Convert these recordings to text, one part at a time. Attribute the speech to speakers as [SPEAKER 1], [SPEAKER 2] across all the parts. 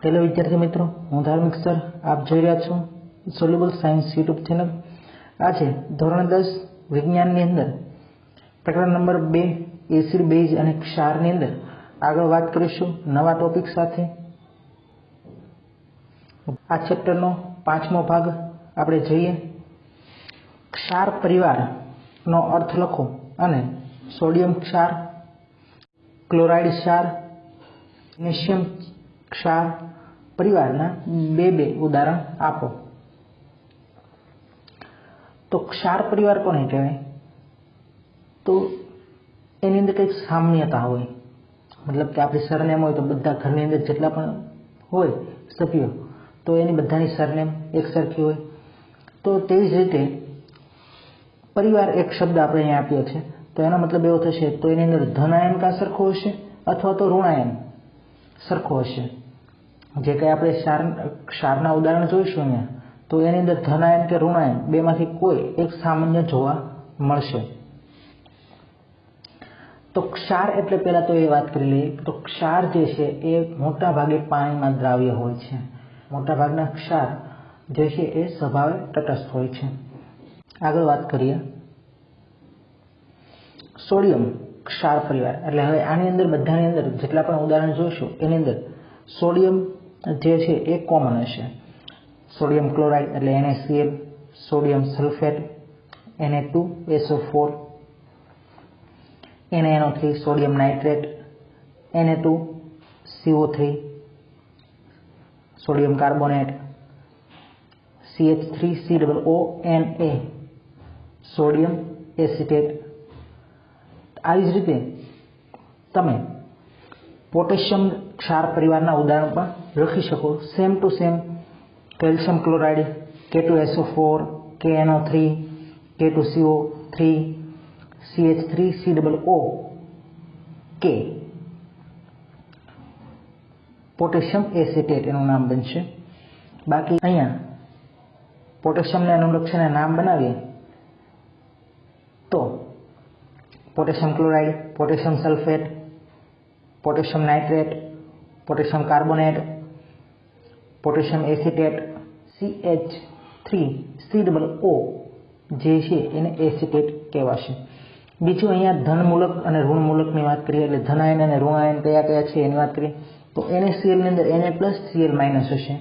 [SPEAKER 1] Hello विद्यार्थी मित्रों, हूँ धार्मिक सर। आप જોઈ રહ્યા છો સોલ્યુબલ સાયન્સ યુટ્યુબ ચેનલ। આજે ધોરણ 10 વિજ્ઞાનની અંદર પ્રકરણ નંબર 2 એસિડ બેઝ અને ક્ષારની અંદર આગળ વાત કરીશું નવા ટોપિક સાથે। આ ચેપ્ટરનો 5મો ભાગ આપણે જોઈએ। ક્ષાર પરિવારનો અર્થ લખો અને સોડિયમ ક્ષાર, ક્લોરાઇડ ક્ષાર, મેગ્નેશિયમ ક્ષાર परिवारना बे उदाहरण आपो। तो क्षार परिवार कोने कहेवाय? तो एनी अंदर कई साम्यता होय, मतलब कि आपणी सरनेम होय तो बधा घरनी अंदर जेटला पण होय सभ्यो तो एनी बधानी सरनेम एक सरखी होय। तो तेवी ज रीते परिवार एक शब्द आपणे अहींया आप्यो छे तो एनो मतलब एवो थशे तो एनी अंदर धन आयन का सरखो हशे अथवा तो ऋण आयन सरखो हशे। जे कई आपणे क्षारना उदाहरण जोईशुं अहींया तो एनी अंदर धन आयन के ऋण आयन बेमांथी कोई एक सामान्य जोवा मळशे। तो क्षार एटले पहेला तो ए वात करी लईए तो क्षार जे छे ए मोटा भागे पाणीमां द्राव्य होय छे। मोटा भागना क्षार जे छे ए स्वभावे तटस्थ होय छे। आगळ वात करीए सोडियम क्षार परिवार एटले हवे आनी अंदर बधानी अंदर जेटला पण उदाहरण जोईशुं एनी अंदर सोडियम जे छे ए कॉमन हशे। सोडियम क्लोराइड एटले NaCl, sodium sulphate Na2SO4, NaNO3 sodium nitrate, Na2CO3, sodium carbonate, CH3COONA sodium acetate. આવી જ રીતે તમે पोटेशियम क्षार परिवारना उदाहरण पण लखी शको। Same to same calcium chloride K2SO4, KNO3, K2CO3, CH3COOK potassium acetate एनु नाम बनशे। बाकी अहींया पोटेशियमने अनुलक्षीने नाम बनावीए तो potassium chloride, potassium sulphate, potassium nitrate, potassium carbonate, potassium acetate, CH3COO जे छे एने एसिटेट कहेवाशे। बीजुं अहींया धन मूलक अने ऋण मूलकनी वात करीए एटले धन आयन अने ऋण आयन कया कया छे एनी वात करीए तो NaCl ની અંદર Na+Cl- હશે।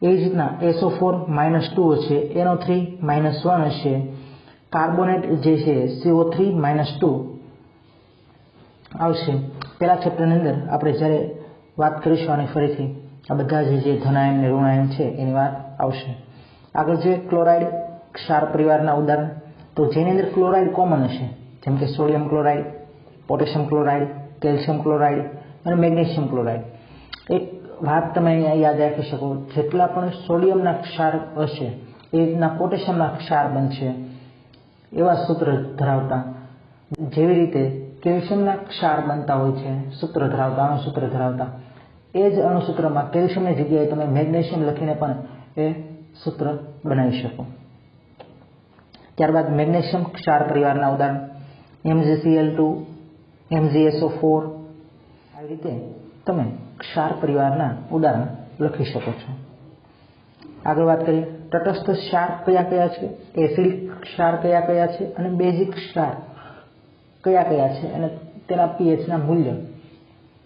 [SPEAKER 1] એ જ રીતના SO4 -2 હશે, NO3 -1 હશે, કાર્બોનેટ જે છે CO3 -2 આવશે। પહેલા ચેપ્ટરની અંદર આપણે જ્યારે વાત કરીશું અને ફરીથી આ બધા જે ધન આયન અને ઋણ આયન છે એની વાત આવશે। આગળ જે ક્લોરાઇડ ક્ષાર પરિવારના ઉદાહરણ તો જેની અંદર ક્લોરાઇડ કોમન હશે જેમ કે sodium chloride, potassium chloride, calcium chloride અને મેગ્નેશિયમ ક્લોરાઇડ। એક વાત તમે અહીંયા યાદ રાખી શકો, જેટલા પણ સોડિયમના ક્ષાર હશે એ રીતના પોટેશિયમના ક્ષાર બનશે એવા સૂત્ર ધરાવતા, જેવી રીતે કેલ્શિયમના ક્ષાર બનતા હોય છે સૂત્ર ધરાવતા, અણુસૂત્ર ધરાવતા, એ જ અણુસૂત્રમાં કેલ્શિયમની જગ્યાએ તમે મેગ્નેશિયમ લખીને પણ એ સૂત્ર બનાવી શકો। ત્યારબાદ મેગ્નેશિયમ ક્ષાર પરિવારના ઉદાહરણ MgCl2, MgSO4 આવી રીતે તમે ક્ષાર પરિવારના ઉદાહરણ લખી શકો છો। આગળ વાત કરીએ તટસ્થ ક્ષાર કયા કયા છે, એસિડિક ક્ષાર કયા કયા છે અને બેઝિક ક્ષાર કયા કયા છે અને તેના pH ના મૂલ્ય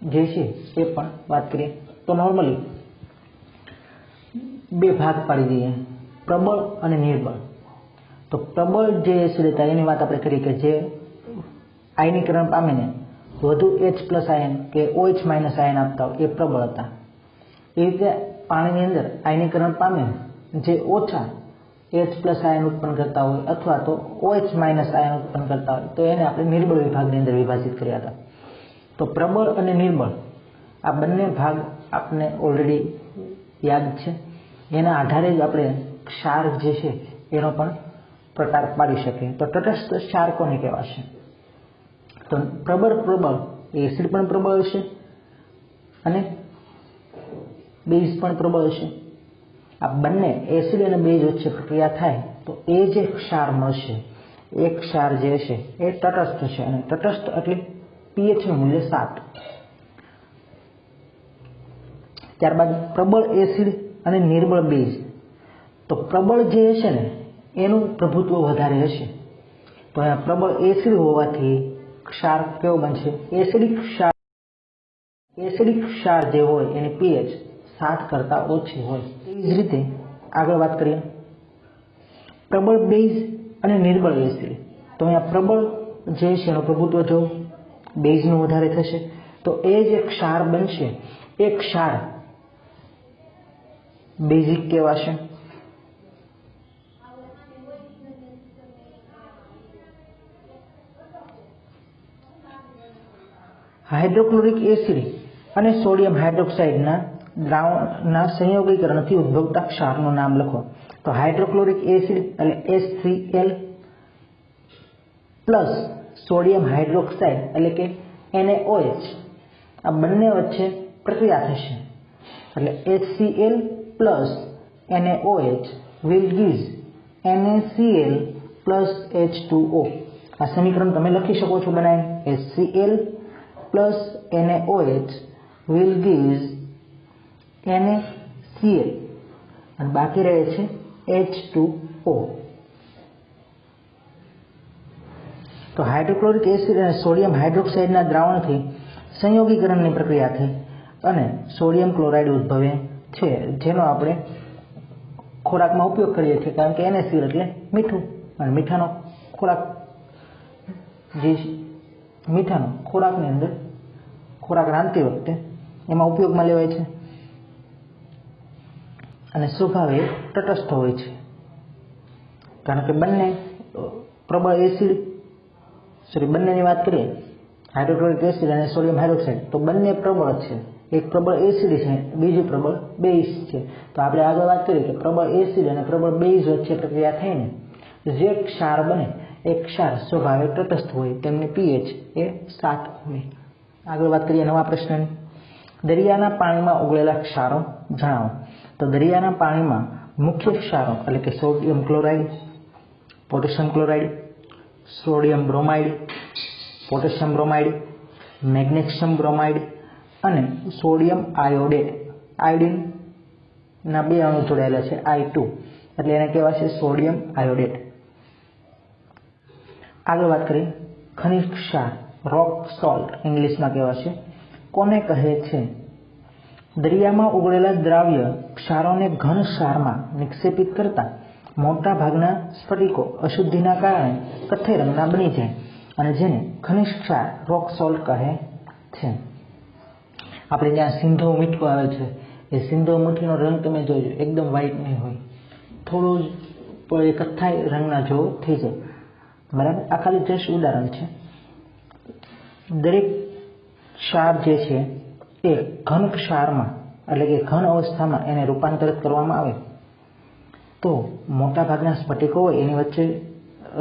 [SPEAKER 1] જે છે એ પણ વાત કરીએ। તો નોર્મલી બે ભાગ પાડી દઈએ, પ્રબળ અને નિર્બળ। તો પ્રબળ જે એસિડ હતા એની વાત આપણે કરીએ કે જે આયનીકરણ પામીને વધુ H+ આયન કે OH- આયન આપતા હોય એ પ્રબળ હતા। એ રીતે પાણીની અંદર આયનીકરણ પામે જે ઓછા H+ આયન ઉત્પન્ન કરતા હોય અથવા તો OH- આયન ઉત્પન્ન કરતા હોય તો એને આપણે નિર્બળ વિભાગની અંદર વિભાજિત કર્યા હતા। તો પ્રબળ અને નિર્બળ આ બંને ભાગ આપને ઓલરેડી યાદ છે, એના આધારે જ આપણે ક્ષાર જે છે એનો પણ પ્રકાર પાડી શકીએ। તો તટસ્થ ક્ષાર કોને કહેવાશે? તો પ્રબળ એસિડ પણ પ્રબળ હશે અને બેઝ પણ પ્રબળ હશે। આ બંને એસિડ અને બેઝ વચ્ચે પ્રક્રિયા થાય તો એ જે ક્ષાર મળશે એ ક્ષાર જે છે એ તટસ્થ છે અને તટસ્થ એટલે pH નું મૂલ્ય 7। ત્યારબાદ પ્રબળ એસિડ અને નિર્બળ બેઝ. તો પ્રબળ જે હશે ને એનું પ્રભુત્વ વધારે હશે. તો અહીંયા પ્રબળ એસિડ હોવાથી ક્ષાર કેવો બનશે? એસિડિક ક્ષાર જે હોય એની pH 7 કરતાં ઓછી હોય. એવી જ રીતે આગળ વાત કરીએ પ્રબળ બેઝ અને નિર્બળ એસિડ. તો અહીંયા પ્રબળ જે છે એનું પ્રભુત્વ જો બેઝનું વધારે થશે તો એ જે ક્ષાર બનશે એ ક્ષાર બેઝિક કહેવાશે. હાઇડ્રોક્લોરિક એસિડ અને સોડિયમ હાઇડ્રોક્સાઇડના દ્રાવણના સંયોગીકરણથી ઉદ્ભવતા ક્ષારનું નામ લખો. તો હાઇડ્રોક્લોરિક એસિડ એટલે HCl પ્લસ સોડિયમ હાઇડ્રોક્સાઇડ એટલે કે NaOH, આ બંને વચ્ચે પ્રક્રિયા થશે એટલે HCl plus NaOH will give NaCl plus H2O. આ સમીકરણ તમે લખી શકો છો બનાવીને. HCl plus NaOH will give NaCl અને બાકી રહે છે H2O. તો હાઇડ્રોક્લોરિક એસિડ અને સોડિયમ હાઇડ્રોક્સાઇડના દ્રાવણથી સંયોગીકરણની પ્રક્રિયા થઈ અને સોડિયમ ક્લોરાઇડ ઉદ્ભવે છે, જેનો આપણે ખોરાકમાં ઉપયોગ કરીએ છીએ કારણ કે NaCl એટલે મીઠું અને મીઠાનો ખોરાકની અંદર ખોરાક રાંધતી વખતે એમાં ઉપયોગમાં લેવાય છે અને સ્વભાવે તટસ્થ હોય છે કારણ કે બંને પ્રબળ એસિડ બંનેની વાત કરીએ હાઇડ્રોક્લોરિક એસિડ અને સોડિયમ હાઇડ્રોક્સાઇડ તો બંને પ્રબળ છે. એક પ્રબળ એસિડ છે, બીજું પ્રબળ બેઝ છે. તો આપણે આગળ વાત કરીએ કે પ્રબળ એસિડ અને પ્રબળ બેઝ વચ્ચે પ્રક્રિયા થઈને જે ક્ષાર બને એ ક્ષાર સ્વભાવે તટસ્થ હોય, તેમની pH એ 7 હોય. આગળ વાત કરીએ નવા પ્રશ્નની. દરિયાના પાણીમાં ઓગળેલા ક્ષારો જણાવો. તો દરિયાના પાણીમાં મુખ્ય ક્ષારો એટલે કે sodium chloride, potassium chloride, sodium bromide, potassium bromide, magnesium bromide અને સોડિયમ આયોડેટ. આયોડિનના 2 અણુ જોડાયેલા છે I2 એટલે એને કહેવાશે સોડિયમ આયોડેટ. આગળ વાત કરીએ ખનિજ ક્ષાર રોક સોલ્ટ ઇંગ્લિશમાં કહેવાશે. કોને કહે છે? દરિયામાં ઓગળેલા દ્રાવ્ય ક્ષારોને ઘન ક્ષારમાં નિક્ષેપિત કરતા મોટા ભાગના સ્ફટિકો અશુદ્ધિના કારણે કથ્થઈ રંગના બની જાય અને જેને ખનિજ ક્ષાર રોક સોલ્ટ કહે છે. આપણે જ્યાં સિંધો મીઠું આવે છે એ સિંધો મીઠુંનો રંગ તમે જોજો એકદમ વ્હાઈટ નહીં હોય, થોડું જ કથ્થાઈ રંગના જેવો થઈ જાય. બરાબર, આ ખાલી જસ્ટ ઉદાહરણ છે. દરેક ક્ષાર જે છે એ ઘન ક્ષારમાં એટલે કે ઘન અવસ્થામાં એને રૂપાંતરિત કરવામાં આવે તો મોટા ભાગના સ્ફટિકો હોય એની વચ્ચે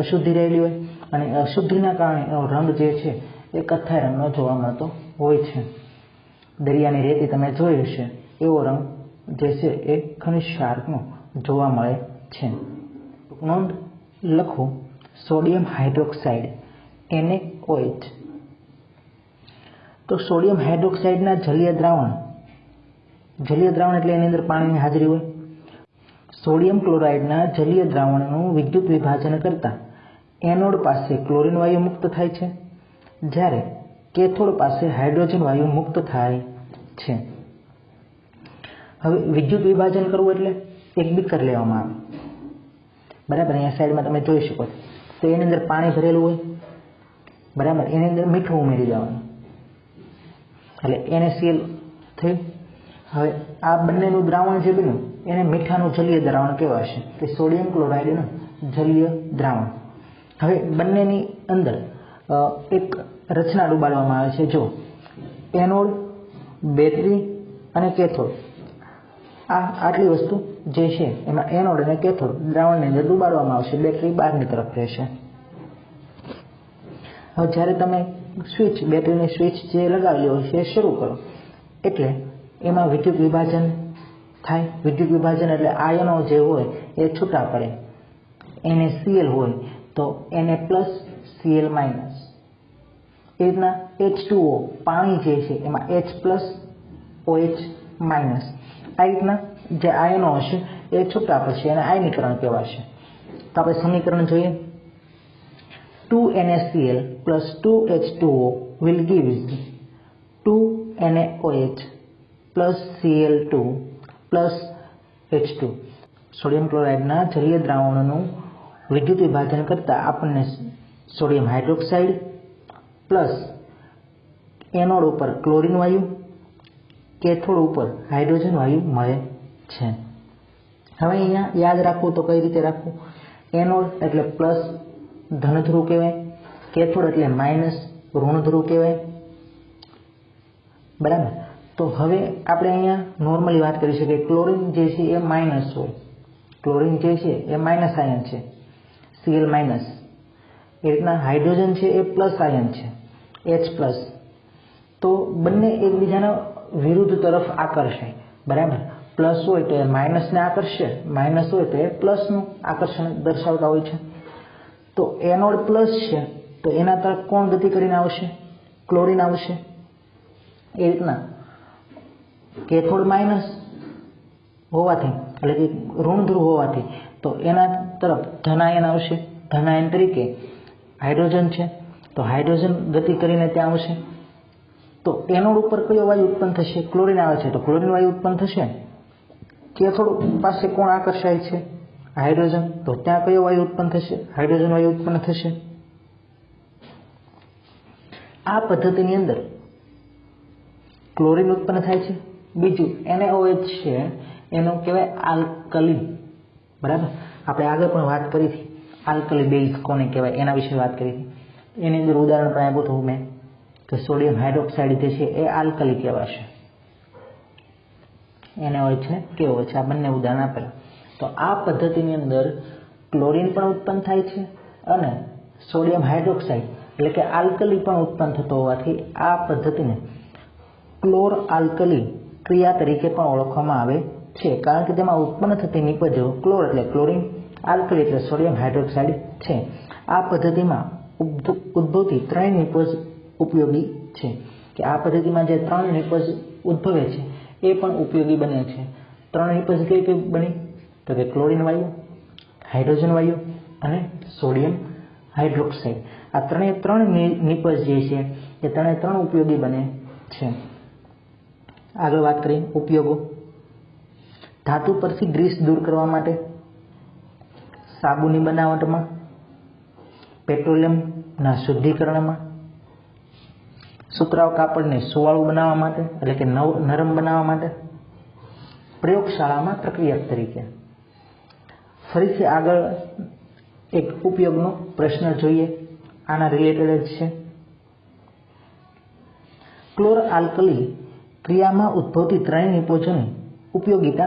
[SPEAKER 1] અશુદ્ધિ રહેલી હોય અને અશુદ્ધિના કારણે એનો રંગ જે છે એ કથ્થાઈ રંગનો જોવા મળતો હોય છે. દરિયાની રેતી તમે જોઈ હશે એવો રંગ જે છે એ ખનિજ ક્ષારનો જોવા મળે છે. નોંધ લખો સોડિયમ હાઇડ્રોક્સાઇડ NaOH. તો સોડિયમ હાઇડ્રોક્સાઇડના જલીય દ્રાવણ એટલે એની અંદર પાણીની હાજરી હોય. સોડિયમ ક્લોરાઇડના જલીય દ્રાવણનું વિદ્યુત વિભાજન કરતા એનોડ પાસે ક્લોરીન વાયુ મુક્ત થાય છે, જ્યારે કેથોડ પાસે હાઇડ્રોજન વાયુ મુક્ત થાય છે. હવે વિદ્યુત વિભાજન કરવું એટલે એક બીકર લેવામાં આવે. બરાબર, અહીંયા સાઈડમાં તમે જોઈ શકો છો. તો એની અંદર પાણી ભરેલું હોય. બરાબર, એની અંદર મીઠું ઉમેરી દેવાનું એટલે NaCl થયું. હવે આ બંનેનું દ્રાવણ જે બન્યું એને મીઠાનું જલીય દ્રાવણ કહેવાશે, તે સોડિયમ ક્લોરાઇડનું જલીય દ્રાવણ. હવે બંનેની અંદર એક રચના ડૂબાડવામાં આવે છે. જો એનોડ, બેટરી અને કેથોડ, આટલી વસ્તુ જે છે એમાં એનોડ અને કેથોડ દ્રાવણની અંદર ડૂબાડવામાં આવશે. બેટરી બહારની તરફ રહેશે. હવે જ્યારે તમે બેટરીની સ્વિચ જે લગાવેલી હોય છે એ શરૂ કરો એટલે એમાં વિદ્યુત વિભાજન થાય. વિદ્યુત વિભાજન એટલે આયનો જે હોય એ છૂટા પડે. NaCl હોય તો Na+, Cl-. એ રીતના H2O પાણી જે છે એમાં H+, OH माइनस। आ रीतना जे आयनो हशे ए छूटा पड़शे एने आयनीकरण कहेवाशे। तो आपणे समीकरण जोईए 2NaCl plus 2H2O will give 2NaOH plus Cl2 plus H2। Sodium क्लोराइडना जलीय द्रावणों विद्युत विभाजन करता आपने सोडियम हाइड्रोक्साइड प्लस एनोड पर क्लोरीन वायु कैथोड पर हाइड्रोजन वायु मळे छे। हवे अहींया याद राखवुं तो कई रीते राखवुं? एनोड एटले प्लस धन ध्रुव कहेवाय, कैथोड एटले माइनस ऋण ध्रुव कहेवाय, बराबर। तो हवे आपणे अहींया नॉर्मली बात करी शकीए क्लोरीन जे छे ए माइनस होय, क्लोरीन जे छे ए माइनस आयन छे Cl माइनस। ए रीतना हाइड्रोजन छे ए प्लस आयन छे H प्लस। तो बंने एकबीजाना विरुद्ध तरफ आकर्षाय, बराबर। प्लस होय तो माइनस ने आकर्षे, माइनस होय तो प्लस नु आकर्षण दर्शावता होय छे। तो एनोड प्लस छे तो एना तरफ कोण गति करीने आवशे? क्लोरीन आवशे। ए रीतना कैथोड माइनस होवाथी એટલે કે ઋણ ધ્રુવ હોવાથી તો એના તરફ ધન આયન આવશે। ધન આયન તરીકે હાઇડ્રોજન છે તો હાઇડ્રોજન ગતિ કરીને ત્યાં આવશે। तो एनोड पर कयो वायु उत्पन्न थशे? क्लोरीन आवे छे तो क्लोरीन वायु उत्पन्न थशे। कैथोड पासे कोण आकर्षाय छे? हाइड्रोजन। तो त्यां कयो वायु उत्पन्न थशे? हाइड्रोजन वायु उत्पन्न थशे। आ पद्धतिनी अंदर क्लोरीन उत्पन्न थाय छे। बीजू NaOH छे एनो कहेवाय आल्कली, बराबर। आपणे आगे पण वात करी थी आल्कली बेઝ कोने कहेवाय एना विषे वात करी थी। एनी अंदर उदाहरण पण आप्युं हतुं मैं कि सोडियम हाइड्रोक्साइड जे छे ए आल्कली कहेवाशे। NaOH ने केवो छे आ बंने उदाहरण आपेला। तो आ पद्धतिनी अंदर क्लोरीन पण उत्पन्न थाय छे अने सोडियम हाइड्रोक्साइड એટલે કે આલ્કલી પણ ઉત્પન્ન થતો હોવાથી આ પદ્ધતિને ક્લોર આલ્કલી ક્રિયા તરીકે પણ ઓળખવામાં આવે છે, કારણ કે તેમાં ઉત્પન્ન થતી નિપજો ક્લોર એટલે ક્લોરીન, આલ્કલી એટલે સોડિયમ હાઇડ્રોક્સાઇડ છે। આ પદ્ધતિમાં ઉદ્ભવતી ત્રણ નિપજ ઉપયોગી છે કે આ પદ્ધતિમાં જે ત્રણ નિપજ ઉદ્ભવે છે એ પણ ઉપયોગી બને છે। ત્રણ નિપજ કઈ કઈ બની? તો કે ક્લોરીન વાયુ, હાઇડ્રોજન વાયુ અને સોડિયમ हाइड्रोक्साइड। आ त्रणेय त्रण निपज जे छे ए त्रणेय त्रण उपयोगी बने छे। आगळ वात करीए उपयोगो। धातु परथी ग्रीस दूर करवा माटे, साबुनी बनावटमां, पेट्रोलियमना शुद्धिकरणमां, सुतराव कापड़ने सुवाळुं बनाववा माटे એટલે કે नरम बनाववा माटे, प्रयोगशाळामां प्रक्रियक तरीके। फरीथी आगळ एक उपयोगनो प्रश्न जोईए, आना रिलेटेड ज छे। क्लोर आल्कली क्रियामां उद्भवती त्रणेय निपजोनी उपयोगिता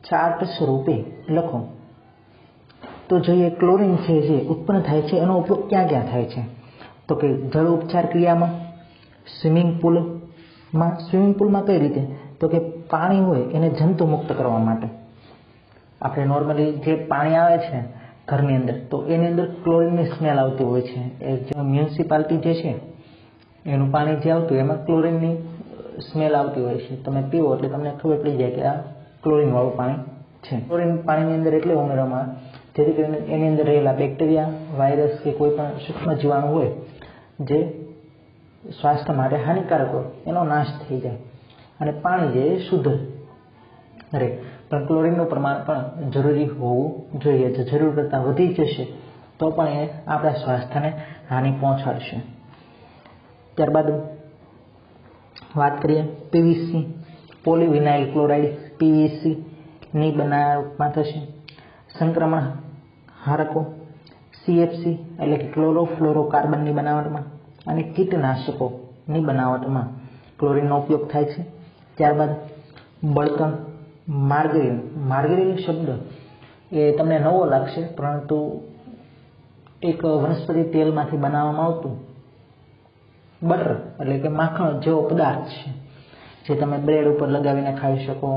[SPEAKER 1] चार्ट स्वरूपे लखो। तो जोईए क्लोरीन छे जे उत्पन्न थाय छे एनो उपयोग क्यां क्यां थाय छे? तो के जल उपचार क्रियामां, स्विमिंग पूलमां कई रीते? तो के पाणी होय एने जंतु मुक्त करवा माटे। आपणे नॉर्मली जे पाणी आवे छे घरनी अंदर तो एनी अंदर क्लोरीननी स्मेल आवती होय छे। ए जे म्युनिसिपालिटी जे छे एनुं पाणी जे आवतुं एमां क्लोरीननी स्मेल आवती होय छे। तमे पीवो એટલે તમને ખબર પડી જાય કે આ ક્લોરીન વાળું પાણી છે। ક્લોરીન પાણીની અંદર એટલે ઉમેરવામાં જેથી કરીને એની અંદર રહેલા બેક્ટેરિયા, વાયરસ કે કોઈ પણ સૂક્ષ્મ જીવાણુ હોય જે સ્વાસ્થ્ય માટે હાનિકારક હોય એનો નાશ થઈ જાય અને પાણી જે શુદ્ધ રહે। પણ ક્લોરીનનું પ્રમાણ પણ જરૂરી હોવું જોઈએ। જો જરૂર કરતાં વધી જશે તો પણ એ આપણા સ્વાસ્થ્યને હાનિ પહોંચાડશે। ત્યારબાદ વાત કરીએ પીવીસી, પોલીવિનાઇલ ક્લોરાઇડ પીવીસી ની બનાવટમાં થશે। સંક્રમણ હારકો CFC એટલે કે ક્લોરોફ્લોરોકાર્બનની બનાવટમાં અને કીટનાશકોની બનાવટમાં ક્લોરીનનો ઉપયોગ થાય છે। ત્યારબાદ બળતણ, मार्गरीन। मार्गरीन शब्द ए तमने नवो लागशे, परंतु एक वनस्पति तेलमांथी बनाववामां आवतुं बटर એટલે કે માખણ જેવો પદાર્થ છે જે તમે બ્રેડ ઉપર લગાવીને ખાઈ શકો।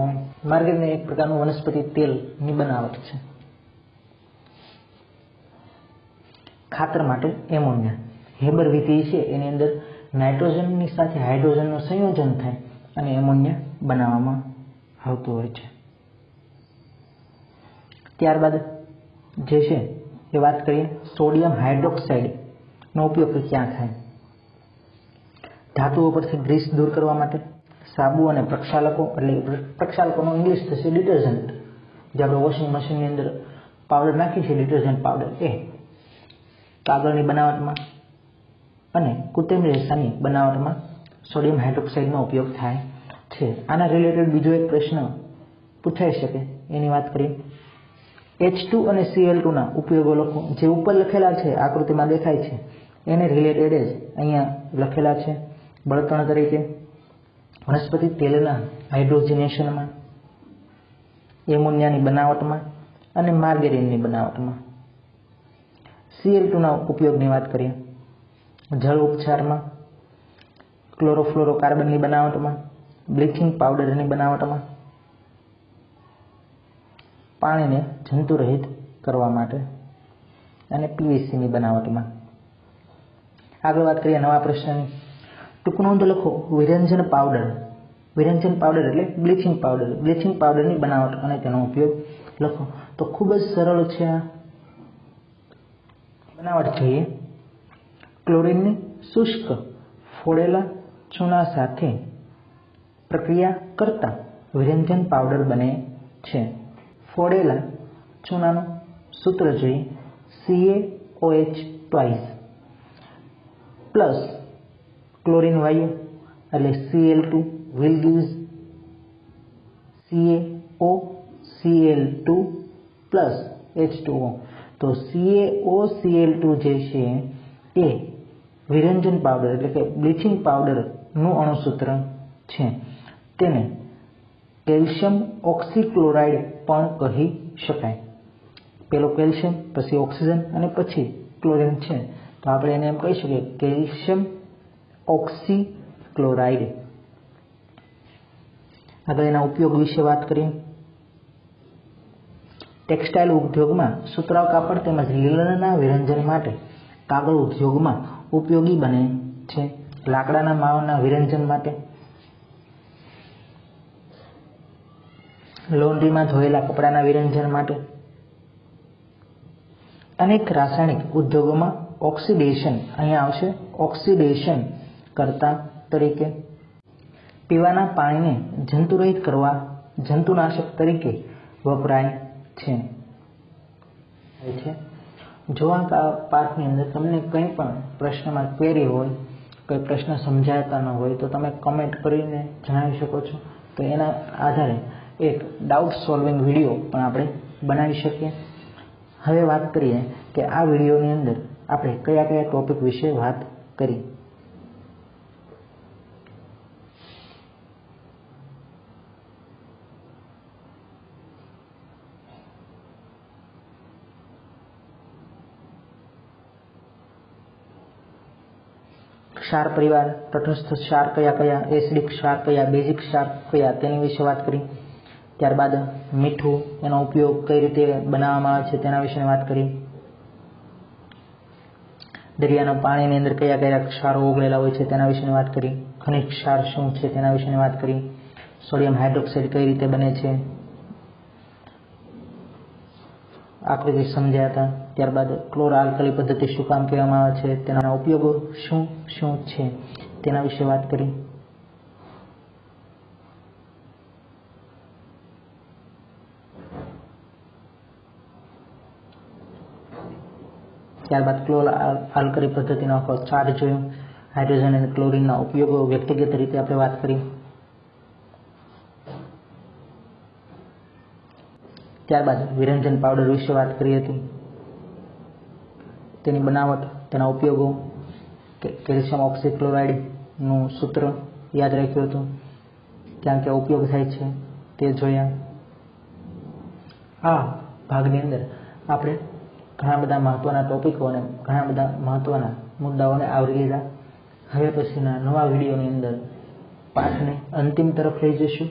[SPEAKER 1] માર્ગરીન એક પ્રકારનું વનસ્પતિ તેલની બનાવટ છે। ખાતર માટે એમોનિયા। હેબર વિધિ છે એની અંદર નાઇટ્રોજનની સાથે હાઇડ્રોજનનું સંયોજન થાય અને એમોનિયા બનાવવામાં આવતું હોય છે। ત્યારબાદ જે છે એ વાત કરીએ સોડિયમ હાઇડ્રોક્સાઇડનો ઉપયોગ ક્યાં થાય। ધાતુઓ પરથી ગ્રીસ દૂર કરવા માટે, સાબુ અને પ્રક્ષાલકો, એટલે પ્રક્ષાલકોનો ઇંગ્લિશ થશે ડિટર્જન્ટ, જે આપણે વોશિંગ મશીનની અંદર પાવડર નાખીએ છીએ ડિટર્જન્ટ પાવડર, એ કાગળની બનાવટમાં અને કૃત્રિમ રેસાની બનાવટમાં સોડિયમ હાઇડ્રોક્સાઇડનો ઉપયોગ થાય છે। આના રિલેટેડ બીજો એક પ્રશ્ન પૂછાઈ શકે, એની વાત કરીએ। H2 અને Cl2 ના ઉપયોગો લખો। જે ઉપર લખેલા છે આકૃતિમાં દેખાય છે એને રિલેટેડ જ અહીંયા લખેલા છે। બળતણ તરીકે, વનસ્પતિ તેલના હાઇડ્રોજનેશનમાં, એમોનિયાની બનાવટમાં અને માર્ગેરીનની બનાવટમાં। Cl2 ના ઉપયોગની વાત કરીએ જળ ઉપચારમાં, ક્લોરોફ્લોરોકાર્બનની બનાવટમાં, બ્લીચિંગ પાવડરની બનાવટમાં, પાણીને જંતુરહિત કરવા માટે અને પીવીસીની બનાવટમાં। આગળ વાત કરીએ નવા પ્રશ્નની। ટૂંક નોંધ લખો વિરંજન પાવડર એટલે બ્લીચિંગ પાવડરની બનાવટ અને તેનો ઉપયોગ લખો। તો ખૂબ જ સરળ છે આ બનાવટ જોઈએ। ક્લોરીનની શુષ્ક ફોડેલા ચૂના સાથે પ્રક્રિયા કરતા વિરંજન પાવડર બને છે। ફોડેલા ચૂનાનું સૂત્ર જોઈએ CaOH ટ્વાઇસ પ્લસ ક્લોરીન વાયુ એટલે Cl2 will gives CaOCl2 plus H2O। તો CaOCl2 જે છે એ વિરંજન પાવડર એટલે કે બ્લીચિંગ પાવડરનું અણુસૂત્ર છે। તેને કેલ્શિયમ ઓક્સીક્લોરાઇડ પણ કહી શકાય। પેલો કેલ્શિયમ, પછી ઓક્સિજન અને પછી ક્લોરીન છે, તો આપણે એને એમ કહી શકીએ કેલ્શિયમ ઓક્સીક્લોરાઇડ। આગળ એના ઉપયોગ વિશે વાત કરીએ। ટેક્સટાઇલ ઉદ્યોગમાં સુતરાઉ કાપડ તેમજ લીલનના વિરંજન માટે કાગળ ઉદ્યોગમાં ઉપયોગી બને છે। લાકડાના માવના વિરંજન માટે, લોન્ડ્રીમાં ધોયેલા કપડાના વિરંજન માટે, અનેક રાસાયણિક ઉદ્યોગોમાં ઓક્સિડેશન, અહીંયા આવશે ઓક્સિડેશન કરતા તરીકે, પીવાના પાણીને જંતુરહિત કરવા જંતુનાશક તરીકે વપરાય છે। જો આ પાઠની અંદર તમને કંઈ પણ પ્રશ્નમાં ક્વેરી હોય, કોઈ પ્રશ્ન સમજાતા ન હોય તો તમે કમેન્ટ કરીને જણાવી શકો છો। તો એના આધારે એક ડાઉટ સોલ્વિંગ વિડીયો પણ આપણે બનાવી શકીએ। હવે વાત કરીએ કે આ વિડીયોની અંદર આપણે કયા કયા ટોપિક વિશે વાત કરી। ક્ષાર પરિવાર, તટસ્થ ક્ષાર કયા કયા, એસિડિક ક્ષાર કયા, બેઝિક ક્ષાર કયા, તેની વિશે વાત કરી। ત્યારબાદ મીઠું, એનો ઉપયોગ કઈ રીતે બનાવવામાં આવે છે તેના વિશે વાત કરી। દરિયાના પાણીની અંદર કયા કયા ક્ષારો ઓગળેલા હોય છે તેના વિશે વાત કરી। ખનિજ ક્ષાર શું છે તેના વિશે વાત કરી। સોડિયમ હાઇડ્રોક્સાઇડ કઈ રીતે બને છે, આકૃતિ સમજ્યા હતા। ત્યારબાદ ક્લોરો આલ્કલી પદ્ધતિ શું કામ કહેવામાં આવે છે, તેના ઉપયોગો શું શું છે તેના વિશે વાત કરી। ત્યારબાદ ક્લોરો આલ્કલી પદ્ધતિનો આખો ચાર્ટ જોયો। હાઇડ્રોજન અને ક્લોરીનના ઉપયોગો વ્યક્તિગત રીતે આપણે વાત કરી। ત્યારબાદ વિરંજન પાવડર વિશે વાત કરી હતી, તેની બનાવટ, તેના ઉપયોગો, કેલ્શિયમ ઓક્સીક્લોરાઇડનું સૂત્ર યાદ રાખ્યું હતું, ક્યાં ક્યાં ઉપયોગ થાય છે તે જોયા। આ ભાગની અંદર આપણે ઘણા બધા મહત્વના ટોપિકો અને ઘણા બધા મહત્વના મુદ્દાઓને આવરી લીધા। હવે પછીના નવા વિડીયોની અંદર પાઠને અંતિમ તરફ લઈ જઈશું।